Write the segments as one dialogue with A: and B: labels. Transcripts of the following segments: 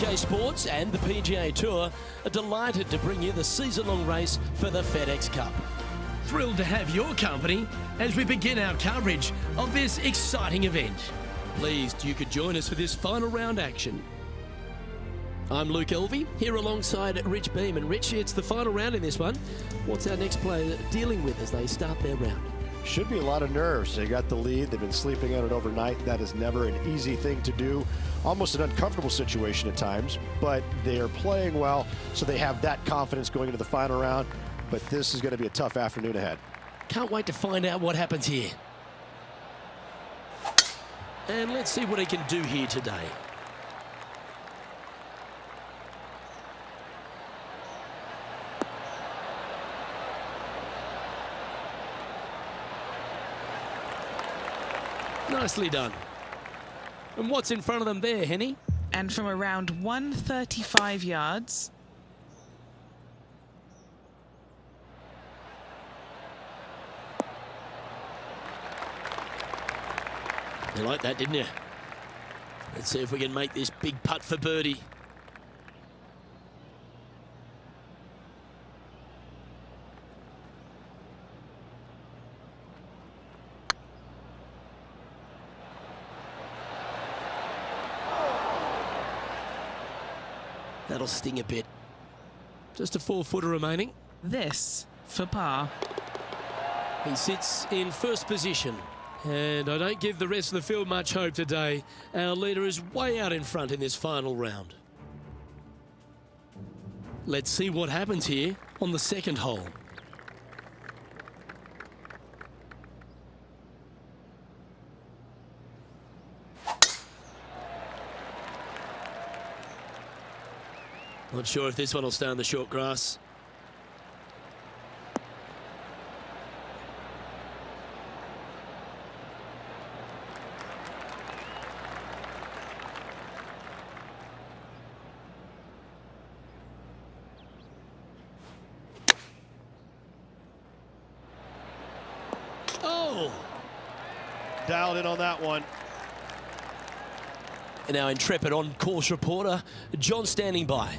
A: UK Sports and the PGA Tour are delighted to bring you the season-long race for the FedEx Cup. Thrilled to have your company as we begin our coverage of this exciting event. Pleased you could join us for this final round action. I'm Luke Elvey, here alongside Rich Beam. And Rich, it's the final round in this one. What's our next player dealing with as they start their round?
B: Should be a lot of nerves. They got the lead. They've been sleeping on it overnight. That is never an easy thing to do. Almost an uncomfortable situation at times, but they are playing well, so they have that confidence going into the final round. But this is going to be a tough afternoon ahead.
A: Can't wait to find out what happens here. And let's see what he can do here today. Nicely done. And what's in front of them there, Henny?
C: And from around 135 yards.
A: You like that, didn't you? Let's see if we can make this big putt for birdie. That'll sting a bit. Just a 4-footer remaining.
C: This for par.
A: He sits in first position. And I don't give the rest of the field much hope today. Our leader is way out in front in this final round. Let's see what happens here on the second hole. Not sure if this one will stay on the short grass. Oh!
B: Dialed in on that one.
A: And our intrepid on-course reporter, John, standing by.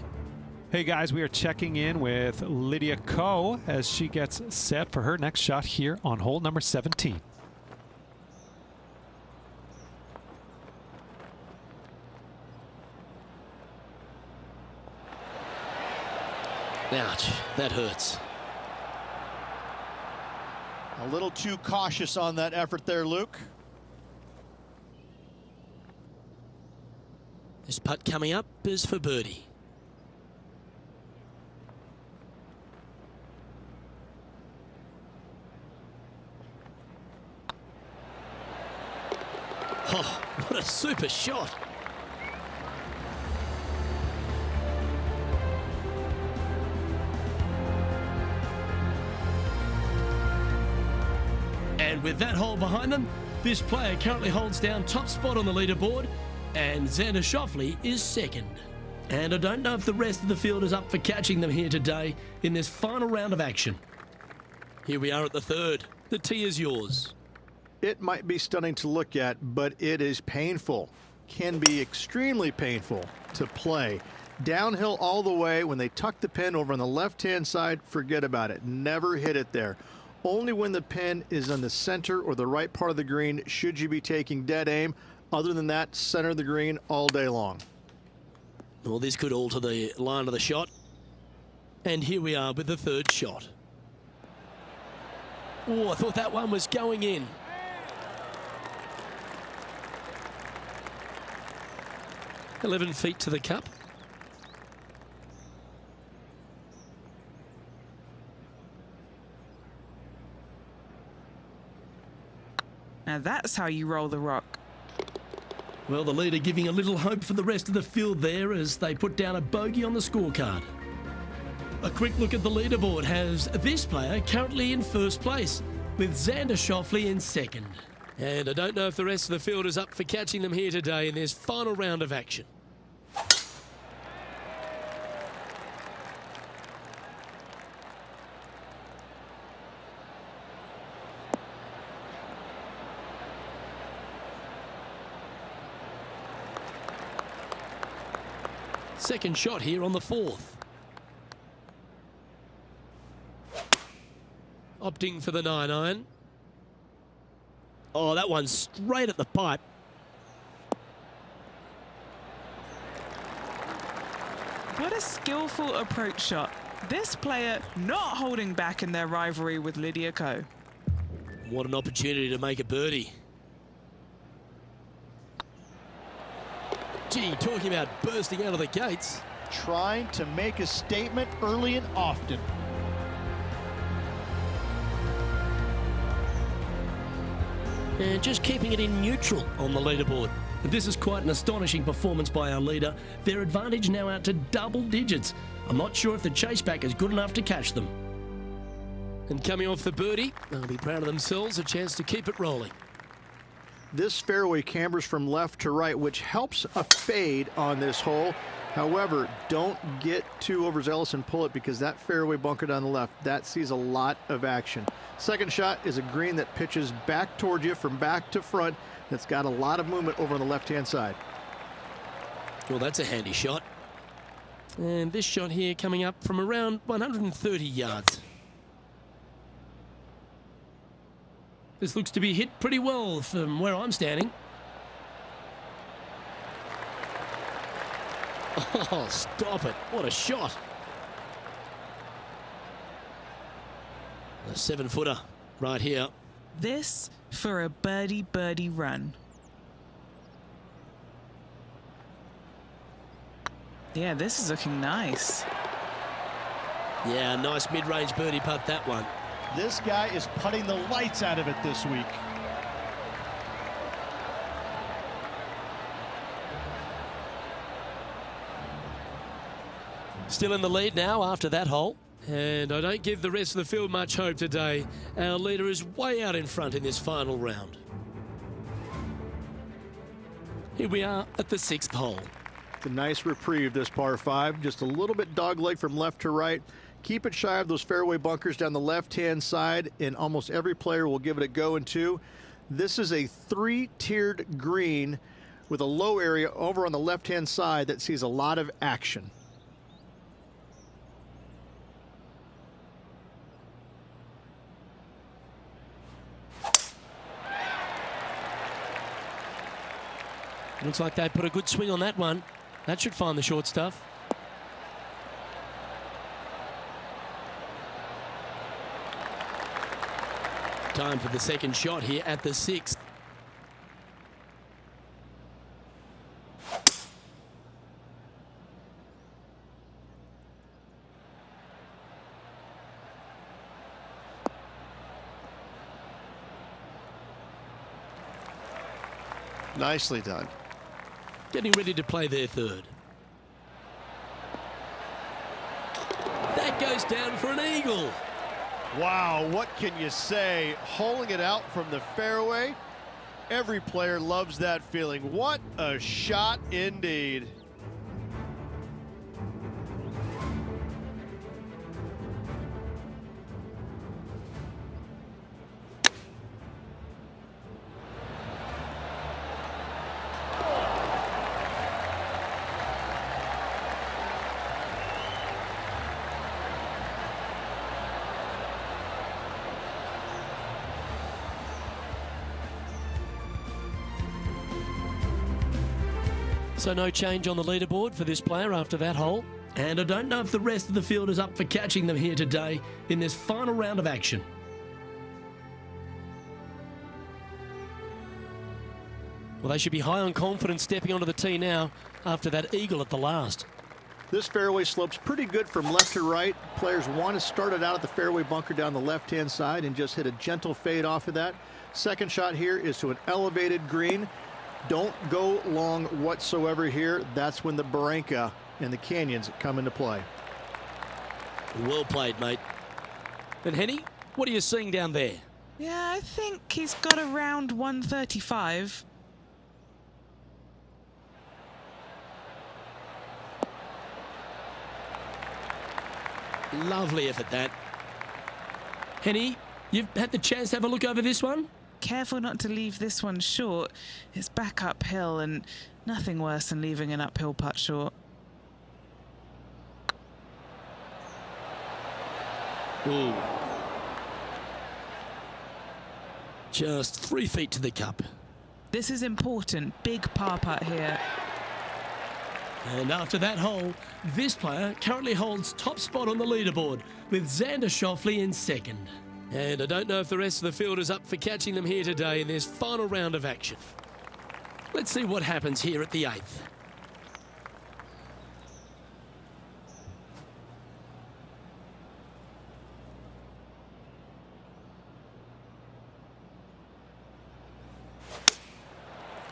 D: Hey guys, we are checking in with Lydia Ko as she gets set for her next shot here on hole number 17.
A: Ouch, that hurts.
B: A little too cautious on that effort there, Luke.
A: This putt coming up is for birdie. Oh, what a super shot. And with that hole behind them, this player currently holds down top spot on the leaderboard, and Xander Schauffele is second. And I don't know if the rest of the field is up for catching them here today in this final round of action. Here we are at the third. The tee is yours.
B: It might be stunning to look at, but it is painful. Can be extremely painful to play. Downhill all the way. When they tuck the pin over on the left-hand side, forget about it. Never hit it there. Only when the pin is on the center or the right part of the green should you be taking dead aim. Other than that, center of the green all day long.
A: Well, this could alter the line of the shot. And here we are with the third shot. Oh, I thought that one was going in. "11 feet to the cup."
C: Now that's how you roll the rock.
A: Well, the leader giving a little hope for the rest of the field there as they put down a bogey on the scorecard. A quick look at the leaderboard has this player currently in first place, with Xander Schauffele in second. And I don't know if the rest of the field is up for catching them here today in this final round of action. Second shot here on the 4th. Opting for the 9-iron. Oh, that one's straight at the pipe.
C: What a skillful approach shot. This player not holding back in their rivalry with Lydia Ko.
A: What an opportunity to make a birdie. Gee, talking about bursting out of the gates.
E: Trying to make a statement early and often.
A: And just keeping it in neutral on the leaderboard. This is quite an astonishing performance by our leader. Their advantage now out to double digits. I'm not sure if the chase back is good enough to catch them. And coming off the birdie, they'll be proud of themselves, a chance to keep it rolling.
B: This fairway cambers from left to right, which helps a fade on this hole. However, don't get too overzealous and pull it, because that fairway bunker down the left, that sees a lot of action. Second shot is a green that pitches back toward you from back to front. That's got a lot of movement over on the left-hand side.
A: Well, that's a handy shot. And this shot here coming up from around 130 yards. This looks to be hit pretty well from where I'm standing. Oh, stop it. What a shot. A 7-footer right here.
C: This for a birdie run. Yeah, this is looking nice.
A: Yeah, nice mid-range birdie putt, that one.
E: This guy is putting the lights out of it this week.
A: Still in the lead now after that hole. And I don't give the rest of the field much hope today. Our leader is way out in front in this final round. Here we are at the 6th hole.
B: It's a nice reprieve, this par 5. Just a little bit dogleg from left to right. Keep it shy of those fairway bunkers down the left-hand side, and almost every player will give it a go in 2. This is a 3-tiered green with a low area over on the left-hand side that sees a lot of action.
A: Looks like they put a good swing on that one. That should find the short stuff. Time for the second shot here at the 6th.
E: Nicely done.
A: Getting ready to play their 3rd. That goes down for an eagle.
E: Wow, what can you say? Holing it out from the fairway. Every player loves that feeling. What a shot indeed.
A: So no change on the leaderboard for this player after that hole. And I don't know if the rest of the field is up for catching them here today in this final round of action. Well, they should be high on confidence stepping onto the tee now after that eagle at the last.
B: This fairway slopes pretty good from left to right. Players want to start it out at the fairway bunker down the left-hand side and just hit a gentle fade off of that. Second shot here is to an elevated green. Don't go long whatsoever here. That's when the barranca and the canyons come into play.
A: Well played, mate. And Henny, what are you seeing down there?
C: Yeah, I think he's got around 135.
A: Lovely effort, that. Henny, you've had the chance to have a look over this one?
C: Careful not to leave this one short. It's back uphill and nothing worse than leaving an uphill putt short.
A: Ooh. Just 3 feet to the cup.
C: This is important. Big par putt here.
A: And after that hole, this player currently holds top spot on the leaderboard with Xander Schauffele in second. And I don't know if the rest of the field is up for catching them here today in this final round of action. Let's see what happens here at the 8th.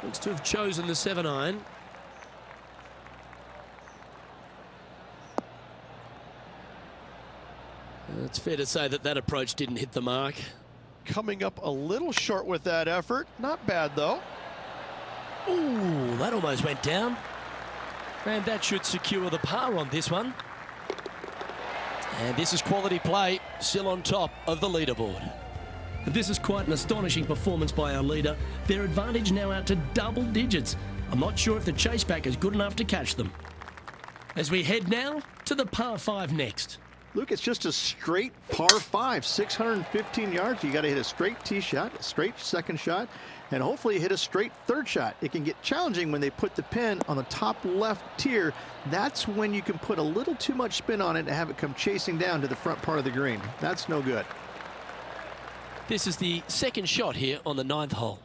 A: Looks to have chosen the 7-iron. It's fair to say that that approach didn't hit the mark.
E: Coming up a little short with that effort. Not bad, though.
A: Ooh, that almost went down. And that should secure the par on this one. And this is quality play, still on top of the leaderboard. This is quite an astonishing performance by our leader. Their advantage now out to double digits. I'm not sure if the chase back is good enough to catch them. As we head now to the par 5 next.
B: Luke, it's just a straight par 5, 615 yards. You got to hit a straight tee shot, a straight second shot, and hopefully hit a straight third shot. It can get challenging when they put the pin on the top left tier. That's when you can put a little too much spin on it and have it come chasing down to the front part of the green. That's no good.
A: This is the second shot here on the 9th hole.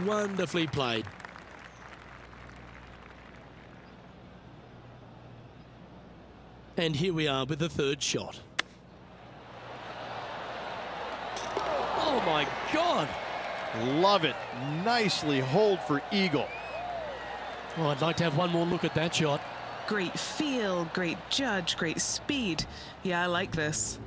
A: Wonderfully played. And here we are with the third shot. Oh my God!
E: Love it. Nicely holed for eagle.
A: Oh, I'd like to have one more look at that shot.
C: Great feel, great judge, great speed. Yeah, I like this.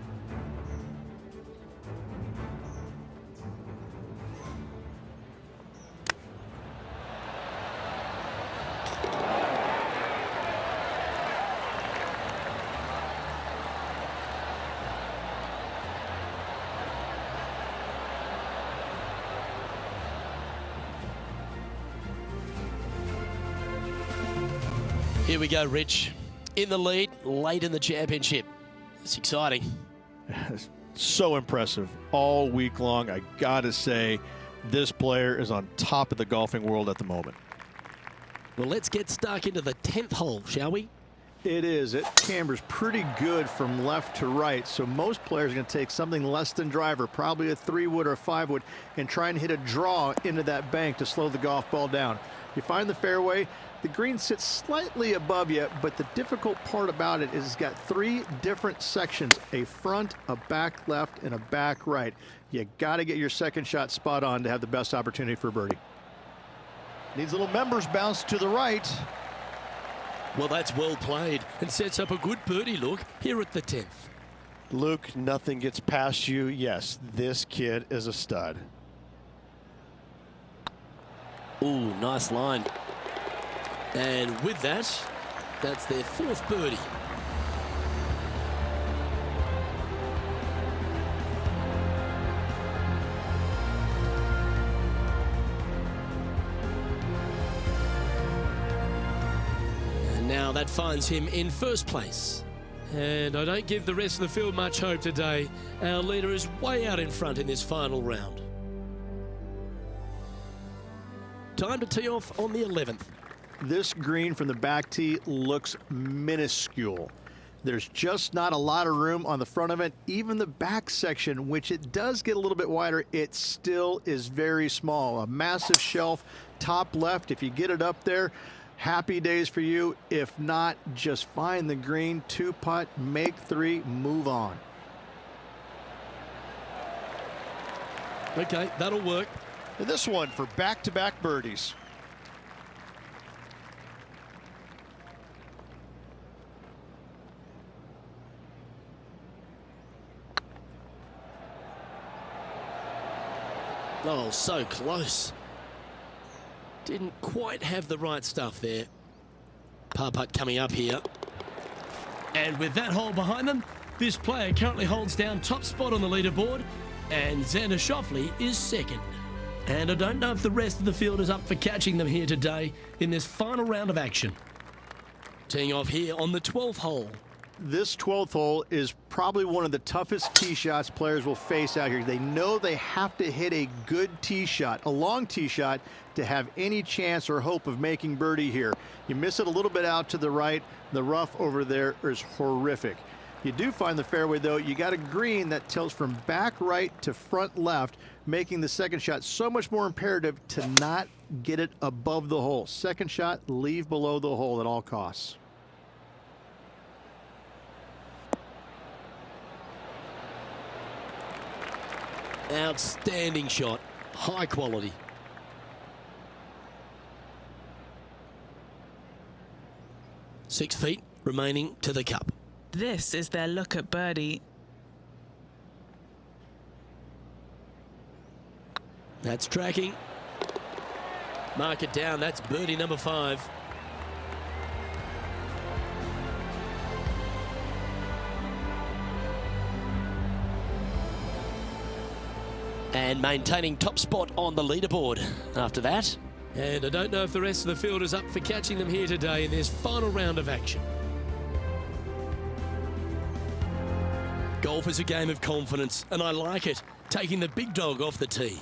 A: Here we go, Rich. In the lead, late in the championship. It's exciting.
E: So impressive all week long. I gotta say, this player is on top of the golfing world at the moment.
A: Well, let's get stuck into the 10th hole, shall we?
B: It is. It cambers pretty good from left to right, so most players are going to take something less than driver, probably a 3-wood or a 5-wood, and try and hit a draw into that bank to slow the golf ball down. You find the fairway, the green sits slightly above you, but the difficult part about it is it's got 3 different sections, a front, a back left, and a back right. You got to get your second shot spot on to have the best opportunity for birdie.
E: Needs a little members bounce to the right.
A: Well, that's well played and sets up a good birdie look here at the 10th.
E: Luke, nothing gets past you. Yes, this kid is a stud.
A: Ooh, nice line. And with that, that's their 4th birdie. And now that finds him in first place. And I don't give the rest of the field much hope today. Our leader is way out in front in this final round. Time to tee off on the 11th.
B: This green from the back tee looks minuscule. There's just not a lot of room on the front of it. Even the back section, which it does get a little bit wider, it still is very small. A massive shelf, top left. If you get it up there, happy days for you. If not, just find the green, 2-putt, make 3, move on.
A: Okay, that'll work.
E: And this one for back-to-back birdies.
A: Oh, so close. Didn't quite have the right stuff there. Par putt coming up here. And with that hole behind them, this player currently holds down top spot on the leaderboard and Xander Schauffele is second. And I don't know if the rest of the field is up for catching them here today in this final round of action. Teeing off here on the 12th hole.
B: This 12th hole is probably one of the toughest tee shots players will face out here. They know they have to hit a good tee shot, a long tee shot, to have any chance or hope of making birdie here. You miss it a little bit out to the right, the rough over there is horrific. You do find the fairway, though. You got a green that tilts from back right to front left, making the second shot so much more imperative to not get it above the hole. Second shot, leave below the hole at all costs.
A: Outstanding shot, high quality. Six feet remaining to the cup.
C: This is their look at birdie.
A: That's tracking. Mark it down, that's birdie number 5. And maintaining top spot on the leaderboard after that. And I don't know if the rest of the field is up for catching them here today in this final round of action. Golf is a game of confidence, and I like it, taking the big dog off the tee.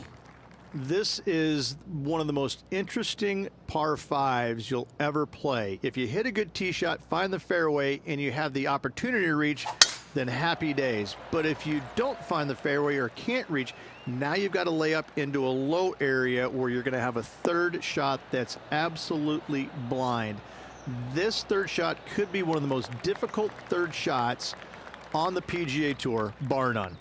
B: This is one of the most interesting par 5s you'll ever play. If you hit a good tee shot, find the fairway, and you have the opportunity to reach, then happy days. But if you don't find the fairway or can't reach, now you've got to lay up into a low area where you're going to have a third shot that's absolutely blind. This third shot could be one of the most difficult third shots on the PGA Tour, bar none.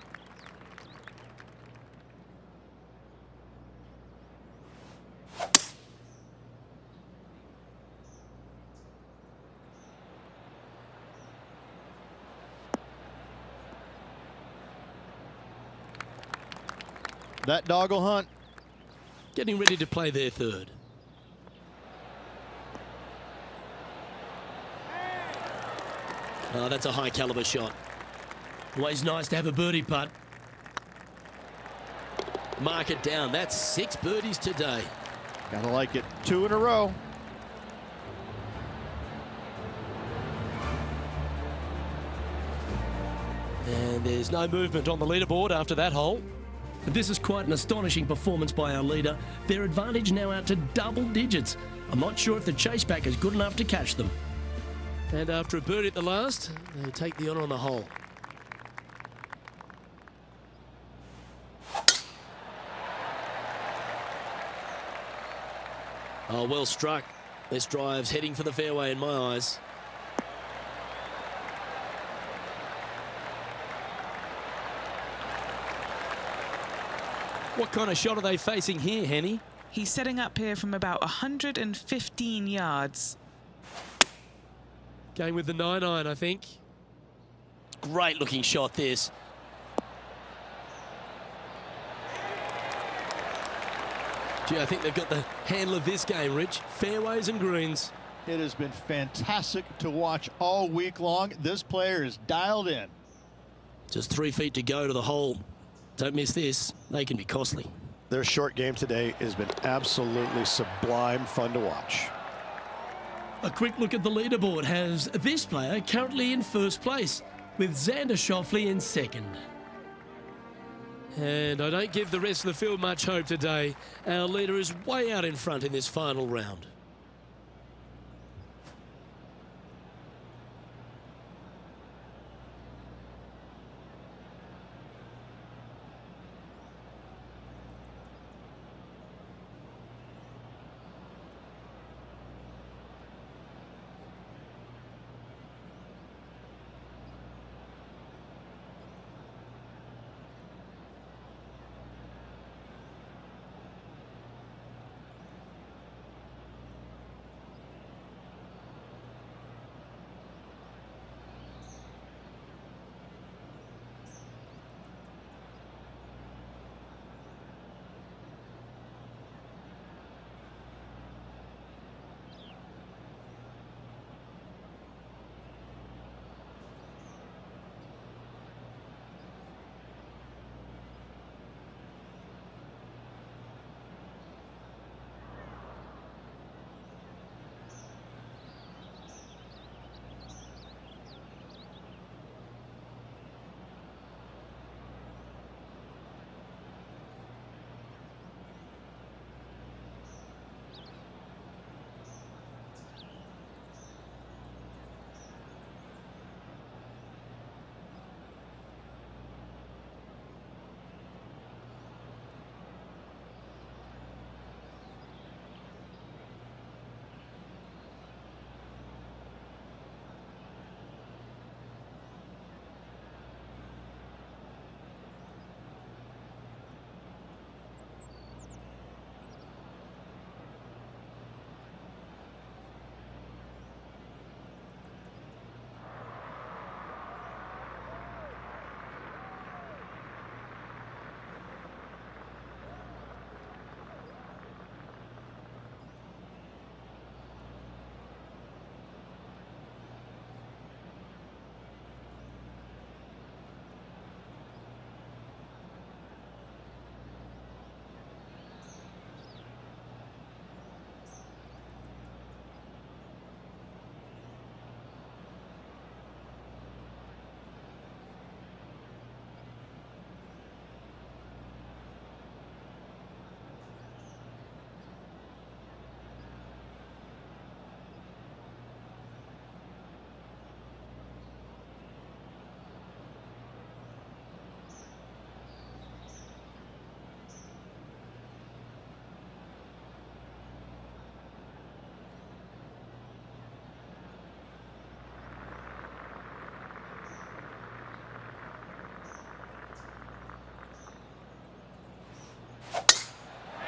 E: That dog will hunt.
A: Getting ready to play their third. Oh, that's a high caliber shot. Always nice to have a birdie putt. Mark it down. That's 6 birdies today.
E: Gotta like it. 2 in a row.
A: And there's no movement on the leaderboard after that hole. This is quite an astonishing performance by our leader. Their advantage now out to double digits. I'm not sure if the chase back is good enough to catch them. And after a birdie at the last, they take the honour on the hole. Oh, well struck. This drive's heading for the fairway in my eyes. What kind of shot are they facing here, Henny?
C: He's setting up here from about 115 yards.
A: Going with the 9-iron, I think. Great looking shot, this. Gee, I think they've got the handle of this game, Rich. Fairways and greens.
E: It has been fantastic to watch all week long. This player is dialed in.
A: Just 3 feet to go to the hole. Don't miss this. They can be costly.
E: Their short game today has been absolutely sublime fun to watch.
A: A quick look at the leaderboard has this player currently in first place, with Xander Schauffele in second. And I don't give the rest of the field much hope today. Our leader is way out in front in this final round.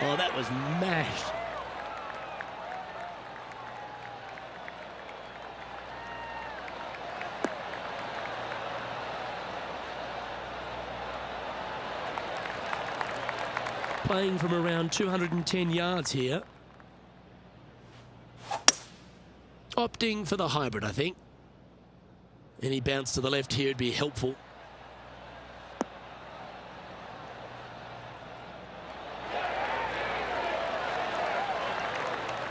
A: Oh, that was mashed. Playing from around 210 yards here. Opting for the hybrid, I think. Any bounce to the left here would be helpful.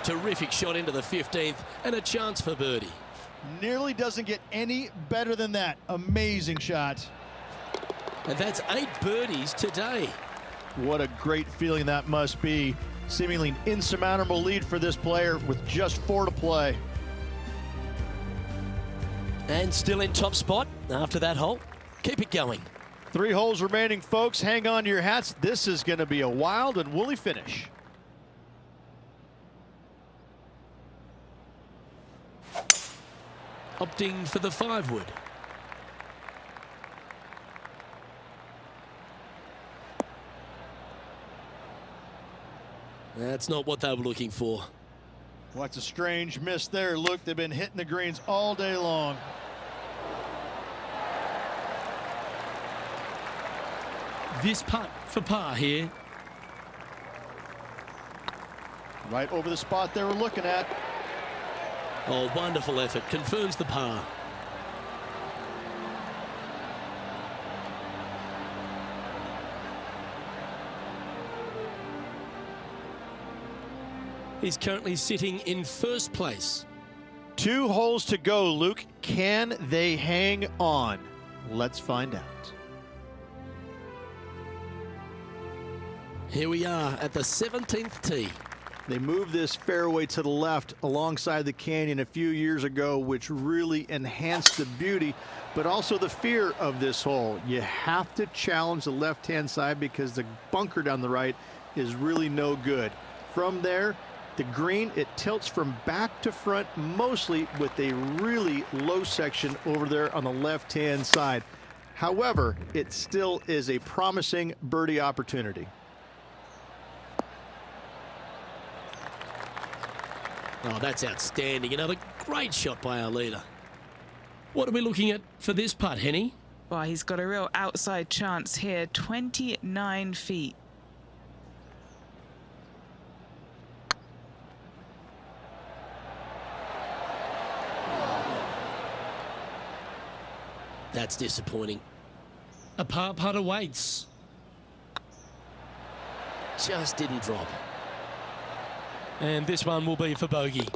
A: Terrific shot into the 15th and a chance for birdie.
E: Nearly doesn't get any better than that. Amazing shot.
A: And that's 8 birdies today.
E: What a great feeling that must be. Seemingly an insurmountable lead for this player with just 4 to play.
A: And still in top spot after that hole. Keep it going.
E: 3 holes remaining, folks. Hang on to your hats. This is going to be a wild and woolly finish.
A: Opting for the 5-wood. That's not what they were looking for.
E: What's a strange miss there. Look, they've been hitting the greens all day long.
A: This putt for par here.
E: Right over the spot they were looking at.
A: Oh, wonderful effort. Confirms the par. He's currently sitting in first place.
E: 2 holes to go, Luke. Can they hang on? Let's find out.
A: Here we are at the 17th tee.
B: They moved this fairway to the left alongside the canyon a few years ago, which really enhanced the beauty, but also the fear of this hole. You have to challenge the left-hand side because the bunker down the right is really no good. From there, the green, it tilts from back to front, mostly with a really low section over there on the left-hand side. However, it still is a promising birdie opportunity.
A: Oh, that's outstanding. Another great shot by our leader. What are we looking at for this putt, Henny?
C: Well, he's got a real outside chance here. 29 feet.
A: That's disappointing. A par putt awaits. Just didn't drop. And this one will be for bogey.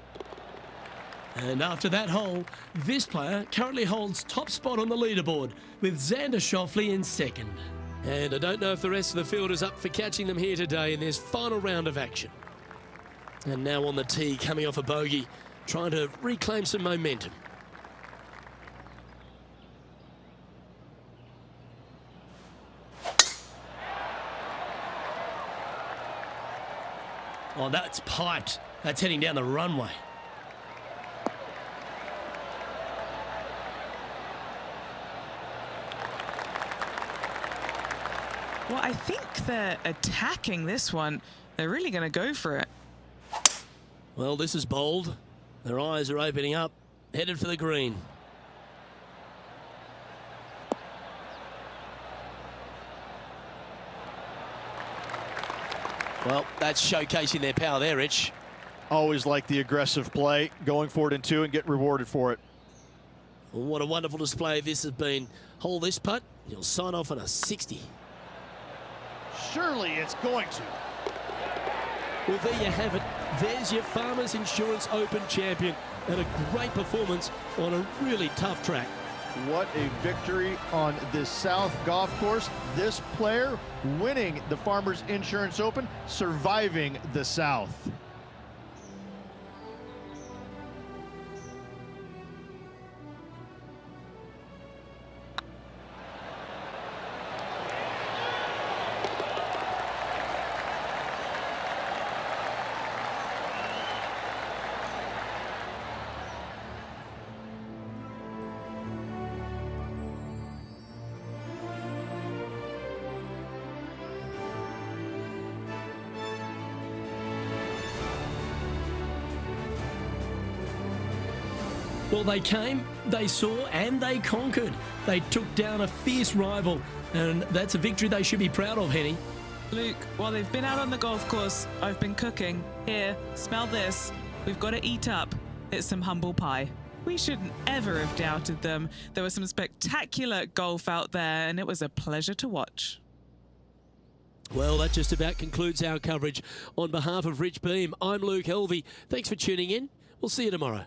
A: And after that hole, this player currently holds top spot on the leaderboard with Xander Schauffele in second. And I don't know if the rest of the field is up for catching them here today in this final round of action. And now on the tee, coming off a bogey, trying to reclaim some momentum. Oh, that's piped. That's heading down the runway.
C: Well, I think they're attacking this one. They're really going to go for it.
A: Well, this is bold. Their eyes are opening up, headed for the green. Well, that's showcasing their power there, Rich.
E: Always like the aggressive play, going for it in 2 and get rewarded for it.
A: Well, what a wonderful display this has been. Hole this putt, you'll sign off on a 60.
E: Surely it's going to.
A: Well, there you have it. There's your Farmers Insurance Open champion and a great performance on a really tough track.
E: What a victory on this South golf course. This player winning the Farmers Insurance Open, surviving the South.
A: Well, they came, they saw, and they conquered. They took down a fierce rival, and that's a victory they should be proud of, Henny.
C: Luke, while they've been out on the golf course, I've been cooking. Here, smell this. We've got to eat up. It's some humble pie. We shouldn't ever have doubted them. There was some spectacular golf out there, and it was a pleasure to watch.
A: Well, that just about concludes our coverage. On behalf of Rich Beam, I'm Luke Helvey. Thanks for tuning in. We'll see you tomorrow.